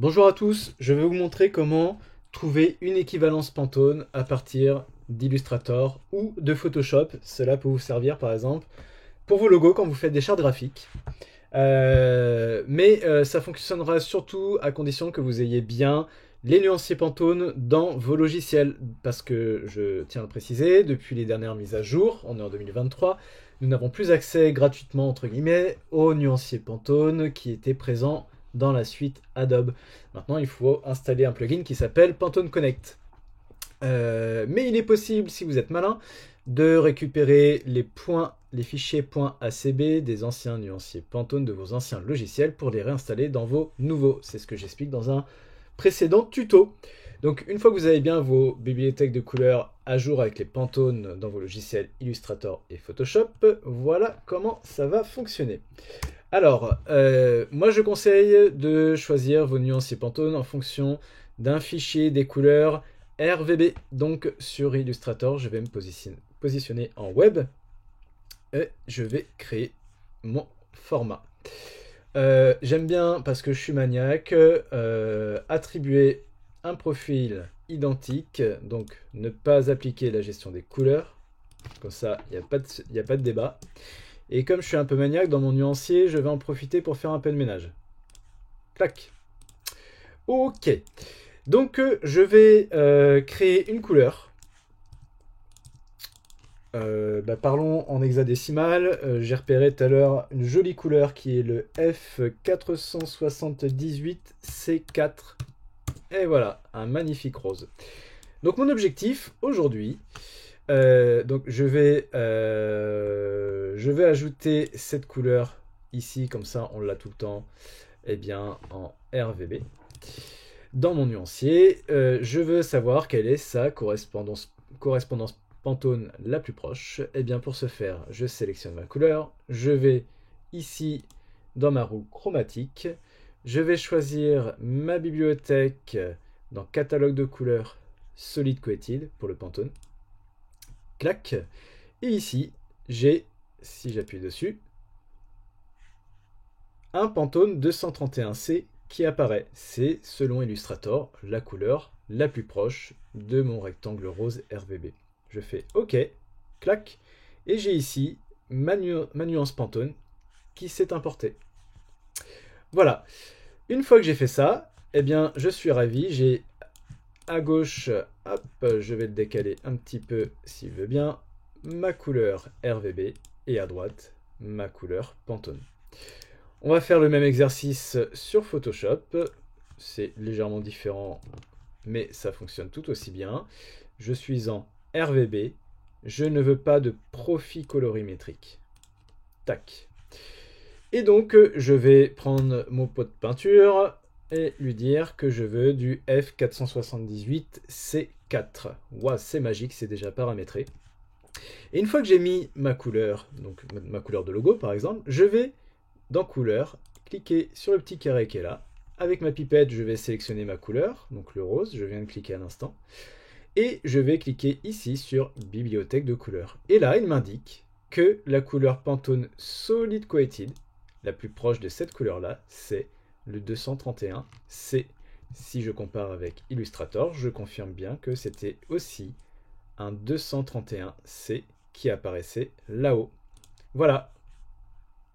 Bonjour à tous, je vais vous montrer comment trouver une équivalence Pantone à partir d'Illustrator ou de Photoshop. Cela peut vous servir par exemple pour vos logos quand vous faites des chartes graphiques. Ça fonctionnera surtout à condition que vous ayez bien les nuanciers Pantone dans vos logiciels. Parce que, je tiens à le préciser, depuis les dernières mises à jour, on est en 2023, nous n'avons plus accès gratuitement, entre guillemets, aux nuanciers Pantone qui étaient présents dans la suite Adobe. Maintenant, il faut installer un plugin qui s'appelle Pantone Connect. Mais il est possible, si vous êtes malin, de récupérer les fichiers .acb des anciens nuanciers Pantone de vos anciens logiciels pour les réinstaller dans vos nouveaux. C'est ce que j'explique dans un précédent tuto. Donc une fois que vous avez bien vos bibliothèques de couleurs à jour avec les Pantone dans vos logiciels Illustrator et Photoshop, voilà comment ça va fonctionner. Alors, moi je conseille de choisir vos nuanciers Pantone en fonction d'un fichier des couleurs RVB. Donc sur Illustrator, je vais me positionner en web et je vais créer mon format. J'aime bien, parce que je suis maniaque, attribuer un profil identique, donc ne pas appliquer la gestion des couleurs. Comme ça, il n'y a pas de débat. Et comme je suis un peu maniaque dans mon nuancier, je vais en profiter pour faire un peu de ménage. Clac. Ok. Donc je vais créer une couleur. Parlons en hexadécimal. J'ai repéré tout à l'heure une jolie couleur qui est le F478C4. Et voilà, un magnifique rose. Donc mon objectif aujourd'hui, donc je vais ajouter cette couleur ici, comme ça on l'a tout le temps, et bien en RVB. Dans mon nuancier, je veux savoir quelle est sa correspondance Pantone la plus proche. Et bien pour ce faire, je sélectionne ma couleur, je vais ici dans ma roue chromatique, je vais choisir ma bibliothèque dans catalogue de couleurs Solid Coated pour le Pantone. Clac. Et ici, j'ai, si j'appuie dessus, un Pantone 231C qui apparaît. C'est, selon Illustrator, la couleur la plus proche de mon rectangle rose RVB. Je fais OK, clac, et j'ai ici ma nuance Pantone qui s'est importée. Voilà. Une fois que j'ai fait ça, eh bien, je suis ravi. J'ai à gauche, hop, je vais le décaler un petit peu s'il veut bien, ma couleur RVB, et à droite, ma couleur Pantone. On va faire le même exercice sur Photoshop. C'est légèrement différent, mais ça fonctionne tout aussi bien. Je suis en RVB. Je ne veux pas de profil colorimétrique. Tac. Et donc, je vais prendre mon pot de peinture et lui dire que je veux du F478C4. Waouh, c'est magique, c'est déjà paramétré. Et une fois que j'ai mis ma couleur, donc ma couleur de logo par exemple, je vais dans couleur, cliquer sur le petit carré qui est là. Avec ma pipette, je vais sélectionner ma couleur, donc le rose, je viens de cliquer à l'instant. Et je vais cliquer ici sur bibliothèque de couleurs. Et là, il m'indique que la couleur Pantone Solid Coated, la plus proche de cette couleur-là, c'est le 231C. Si je compare avec Illustrator, je confirme bien que c'était aussi un 231C qui apparaissait là-haut. Voilà,